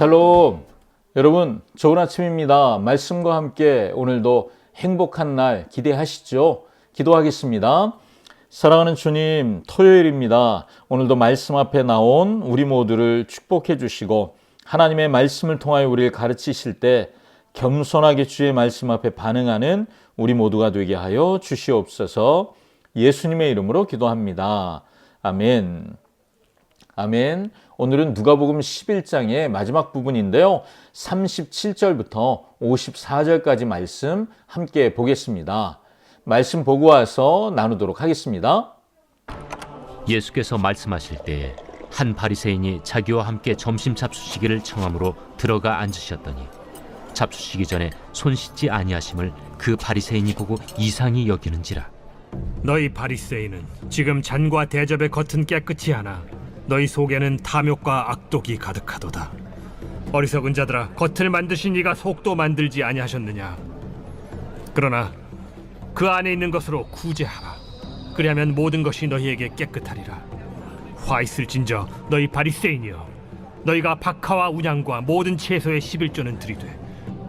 샬롬. 여러분, 좋은 아침입니다. 말씀과 함께 오늘도 행복한 날 기대하시죠? 기도하겠습니다. 사랑하는 주님, 토요일입니다. 오늘도 말씀 앞에 나온 우리 모두를 축복해 주시고 하나님의 말씀을 통하여 우리를 가르치실 때 겸손하게 주의 말씀 앞에 반응하는 우리 모두가 되게 하여 주시옵소서. 예수님의 이름으로 기도합니다. 아멘. 아멘. 오늘은 누가복음 11장의 마지막 부분인데요. 37절부터 54절까지 말씀 함께 보겠습니다. 말씀 보고 와서 나누도록 하겠습니다. 예수께서 말씀하실 때에 한 바리새인이 자기와 함께 점심 잡수시기를 청함으로 들어가 앉으셨더니 잡수시기 전에 손 씻지 아니하심을 그 바리새인이 보고 이상히 여기는지라. 너희 바리새인은 지금 잔과 대접의 겉은 깨끗이 하나 너희 속에는 탐욕과 악독이 가득하도다. 어리석은 자들아, 겉을 만드신 이가 속도 만들지 아니하셨느냐? 그러나 그 안에 있는 것으로 구제하라. 그리하면 모든 것이 너희에게 깨끗하리라. 화 있을진저 너희 바리새인이여, 너희가 박하와 운양과 모든 채소의 11조는 들이되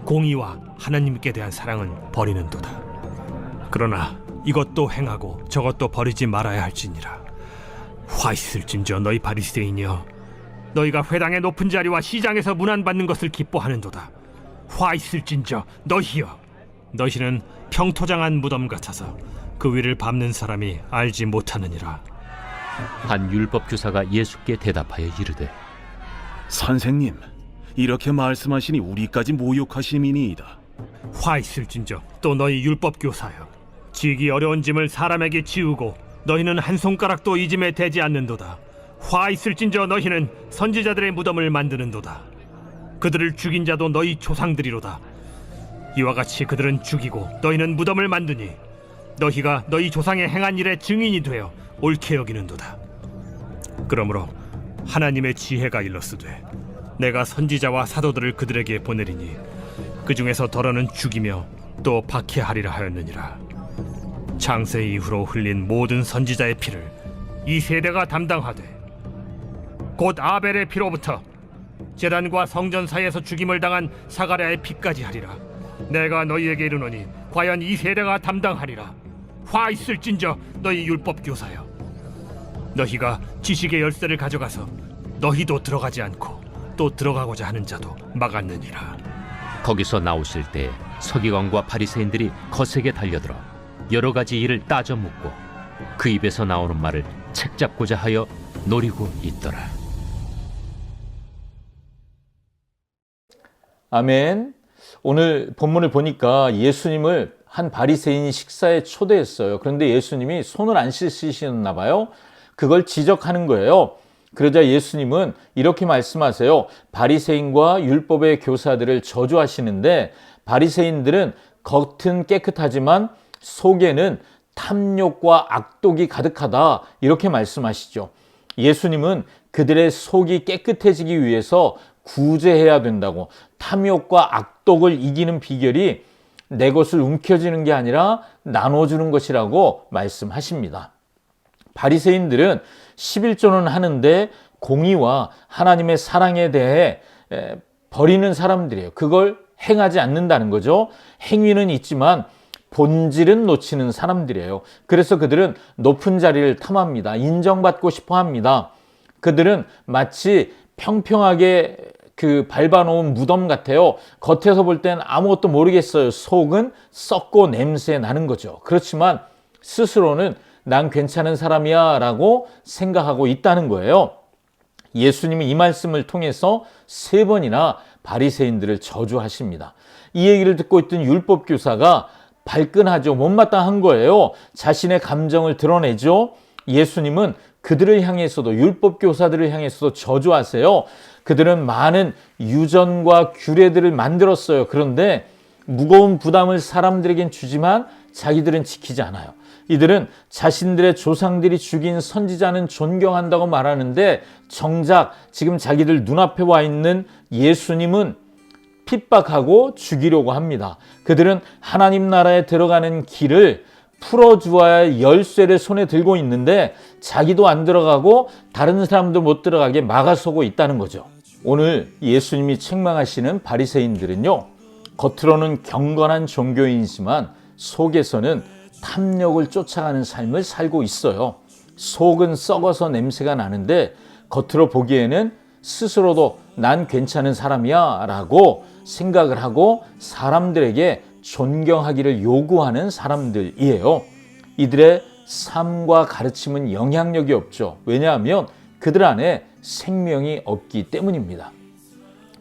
공의와 하나님께 대한 사랑은 버리는도다. 그러나 이것도 행하고 저것도 버리지 말아야 할지니라. 화 있을진저 너희 바리새인이여, 너희가 회당의 높은 자리와 시장에서 문안받는 것을 기뻐하는도다. 화 있을진저 너희여, 너희는 평토장한 무덤 같아서 그 위를 밟는 사람이 알지 못하느니라. 한 율법 교사가 예수께 대답하여 이르되, 선생님, 이렇게 말씀하시니 우리까지 모욕하심이니이다. 화 있을진저 또 너희 율법 교사여, 지기 어려운 짐을 사람에게 지우고 너희는 한 손가락도 이 짐에 대지 않는도다. 화 있을진저 너희는 선지자들의 무덤을 만드는도다. 그들을 죽인 자도 너희 조상들이로다. 이와 같이 그들은 죽이고 너희는 무덤을 만드니 너희가 너희 조상의 행한 일의 증인이 되어 옳게 여기는도다. 그러므로 하나님의 지혜가 일렀으되 내가 선지자와 사도들을 그들에게 보내리니 그 중에서 더러는 죽이며 또 박해하리라 하였느니라. 창세 이후로 흘린 모든 선지자의 피를 이 세대가 담당하되 곧 아벨의 피로부터 제단과 성전 사이에서 죽임을 당한 사가랴의 피까지 하리라. 내가 너희에게 이르노니 과연 이 세대가 담당하리라. 화 있을진저 너희 율법 교사여, 너희가 지식의 열쇠를 가져가서 너희도 들어가지 않고 또 들어가고자 하는 자도 막았느니라. 거기서 나오실 때 서기관과 바리새인들이 거세게 달려들어 여러 가지 일을 따져 묻고 그 입에서 나오는 말을 책잡고자 하여 노리고 있더라. 아멘. 오늘 본문을 보니까 예수님을 한 바리새인이 식사에 초대했어요. 그런데 예수님이 손을 안 씻으셨나 봐요. 그걸 지적하는 거예요. 그러자 예수님은 이렇게 말씀하세요. 바리새인과 율법의 교사들을 저주하시는데 바리새인들은 겉은 깨끗하지만 속에는 탐욕과 악독이 가득하다, 이렇게 말씀하시죠. 예수님은 그들의 속이 깨끗해지기 위해서 구제해야 된다고, 탐욕과 악독을 이기는 비결이 내 것을 움켜쥐는 게 아니라 나눠주는 것이라고 말씀하십니다. 바리새인들은 11조는 하는데 공의와 하나님의 사랑에 대해 버리는 사람들이에요. 그걸 행하지 않는다는 거죠. 행위는 있지만 본질은 놓치는 사람들이에요. 그래서 그들은 높은 자리를 탐합니다. 인정받고 싶어 합니다. 그들은 마치 평평하게 밟아놓은 무덤 같아요. 겉에서 볼 땐 아무것도 모르겠어요. 속은 썩고 냄새 나는 거죠. 그렇지만 스스로는 난 괜찮은 사람이야 라고 생각하고 있다는 거예요. 예수님이 이 말씀을 통해서 3번이나 바리새인들을 저주하십니다. 이 얘기를 듣고 있던 율법 교사가 발끈하죠. 못마땅한 거예요. 자신의 감정을 드러내죠. 예수님은 그들을 향해서도, 율법 교사들을 향해서도 저주하세요. 그들은 많은 유전과 규례들을 만들었어요. 그런데 무거운 부담을 사람들에겐 주지만 자기들은 지키지 않아요. 이들은 자신들의 조상들이 죽인 선지자는 존경한다고 말하는데 정작 지금 자기들 눈앞에 와 있는 예수님은 핍박하고 죽이려고 합니다. 그들은 하나님 나라에 들어가는 길을 풀어주어야 열쇠를 손에 들고 있는데 자기도 안 들어가고 다른 사람도 못 들어가게 막아서고 있다는 거죠. 오늘 예수님이 책망하시는 바리새인들은요, 겉으로는 경건한 종교인이지만 속에서는 탐욕을 쫓아가는 삶을 살고 있어요. 속은 썩어서 냄새가 나는데 겉으로 보기에는 스스로도 난 괜찮은 사람이야 라고 생각을 하고 사람들에게 존경하기를 요구하는 사람들이에요. 이들의 삶과 가르침은 영향력이 없죠. 왜냐하면 그들 안에 생명이 없기 때문입니다.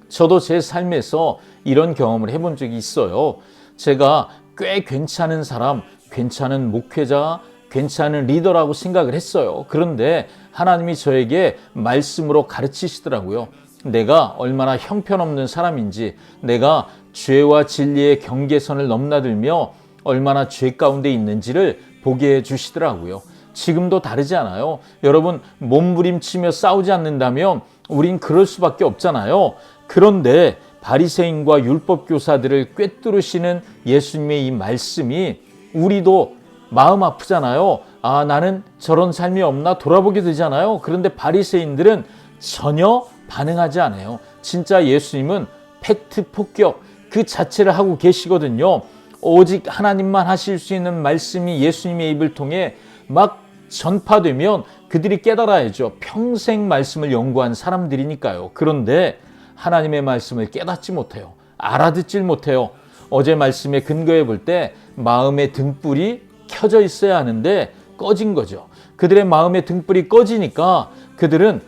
저도 제 삶에서 이런 경험을 해본 적이 있어요. 제가 꽤 괜찮은 사람, 괜찮은 목회자, 괜찮은 리더라고 생각을 했어요. 그런데 하나님이 저에게 말씀으로 가르치시더라고요. 내가 얼마나 형편없는 사람인지, 내가 죄와 진리의 경계선을 넘나들며 얼마나 죄 가운데 있는지를 보게 해주시더라고요. 지금도 다르지 않아요. 여러분, 몸부림치며 싸우지 않는다면 우린 그럴 수밖에 없잖아요. 그런데 바리새인과 율법교사들을 꿰뚫으시는 예수님의 이 말씀이 우리도 마음 아프잖아요. 아, 나는 저런 삶이 없나 돌아보게 되잖아요. 그런데 바리새인들은 전혀 반응하지 않아요. 진짜 예수님은 팩트 폭격 그 자체를 하고 계시거든요. 오직 하나님만 하실 수 있는 말씀이 예수님의 입을 통해 막 전파되면 그들이 깨달아야죠. 평생 말씀을 연구한 사람들이니까요. 그런데 하나님의 말씀을 깨닫지 못해요. 알아듣질 못해요. 어제 말씀에 근거해 볼 때 마음의 등불이 켜져 있어야 하는데 꺼진 거죠. 그들의 마음의 등불이 꺼지니까 그들은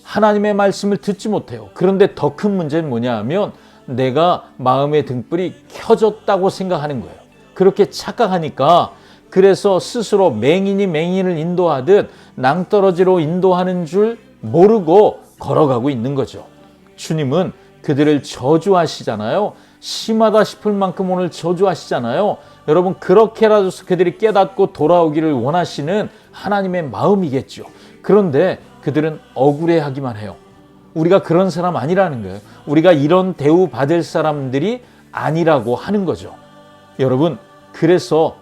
하나님의 말씀을 듣지 못해요. 그런데 더 큰 문제는 뭐냐 하면 내가 마음의 등불이 켜졌다고 생각하는 거예요. 그렇게 착각하니까 그래서 스스로 맹인이 맹인을 인도하듯 낭떠러지로 인도하는 줄 모르고 걸어가고 있는 거죠. 주님은 그들을 저주하시잖아요. 심하다 싶을 만큼 오늘 저주하시잖아요. 여러분, 그렇게라도 그들이 깨닫고 돌아오기를 원하시는 하나님의 마음이겠죠. 그런데 그들은 억울해하기만 해요. 우리가 그런 사람 아니라는 거예요. 우리가 이런 대우 받을 사람들이 아니라고 하는 거죠. 여러분, 그래서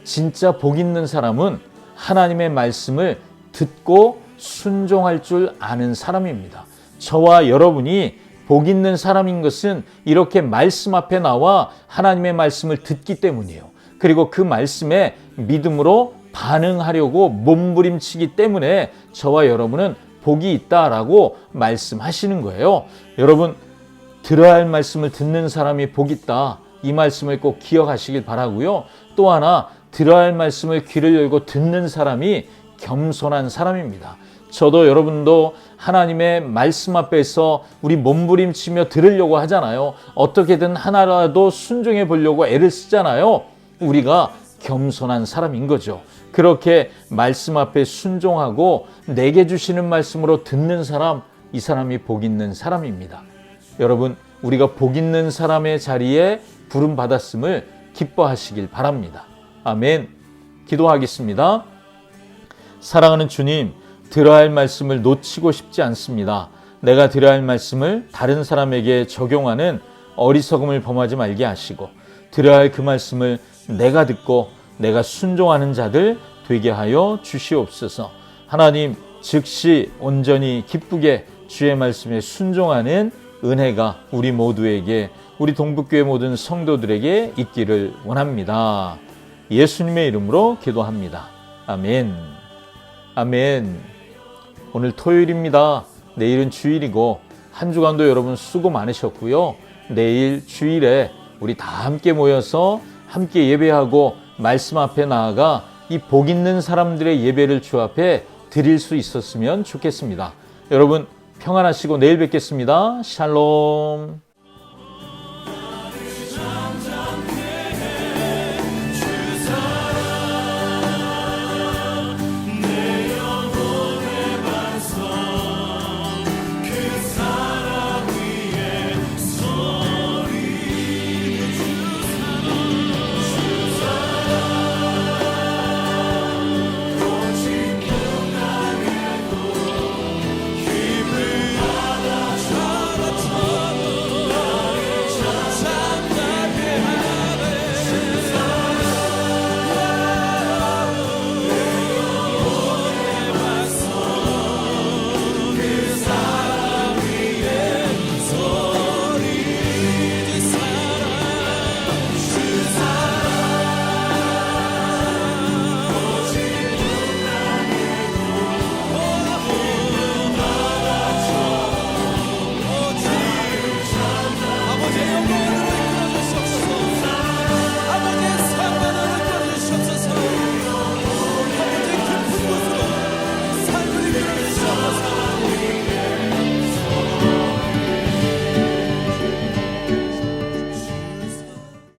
진짜 복 있는 사람은 하나님의 말씀을 듣고 순종할 줄 아는 사람입니다. 저와 여러분이 복 있는 사람인 것은 이렇게 말씀 앞에 나와 하나님의 말씀을 듣기 때문이에요. 그리고 그 말씀에 믿음으로 반응하려고 몸부림치기 때문에 저와 여러분은 복이 있다라고 말씀하시는 거예요. 여러분, 들어야 할 말씀을 듣는 사람이 복 있다. 이 말씀을 꼭 기억하시길 바라고요. 또 하나, 들어야 할 말씀을 귀를 열고 듣는 사람이 겸손한 사람입니다. 저도 여러분도 하나님의 말씀 앞에서 우리 몸부림치며 들으려고 하잖아요. 어떻게든 하나라도 순종해 보려고 애를 쓰잖아요. 우리가 겸손한 사람인 거죠. 그렇게 말씀 앞에 순종하고 내게 주시는 말씀으로 듣는 사람, 이 사람이 복 있는 사람입니다. 여러분, 우리가 복 있는 사람의 자리에 부름 받았음을 기뻐하시길 바랍니다. 아멘. 기도하겠습니다. 사랑하는 주님, 들어야 할 말씀을 놓치고 싶지 않습니다. 내가 들어야 할 말씀을 다른 사람에게 적용하는 어리석음을 범하지 말게 하시고, 들어야 할 그 말씀을 내가 듣고 내가 순종하는 자들 되게 하여 주시옵소서. 하나님, 즉시 온전히 기쁘게 주의 말씀에 순종하는 은혜가 우리 모두에게, 우리 동북교회 모든 성도들에게 있기를 원합니다. 예수님의 이름으로 기도합니다. 아멘. 아멘. 오늘 토요일입니다. 내일은 주일이고 한 주간도 여러분 수고 많으셨고요. 내일 주일에 우리 다 함께 모여서 함께 예배하고 말씀 앞에 나아가 이 복 있는 사람들의 예배를 주 앞에 드릴 수 있었으면 좋겠습니다. 여러분 평안하시고 내일 뵙겠습니다. 샬롬.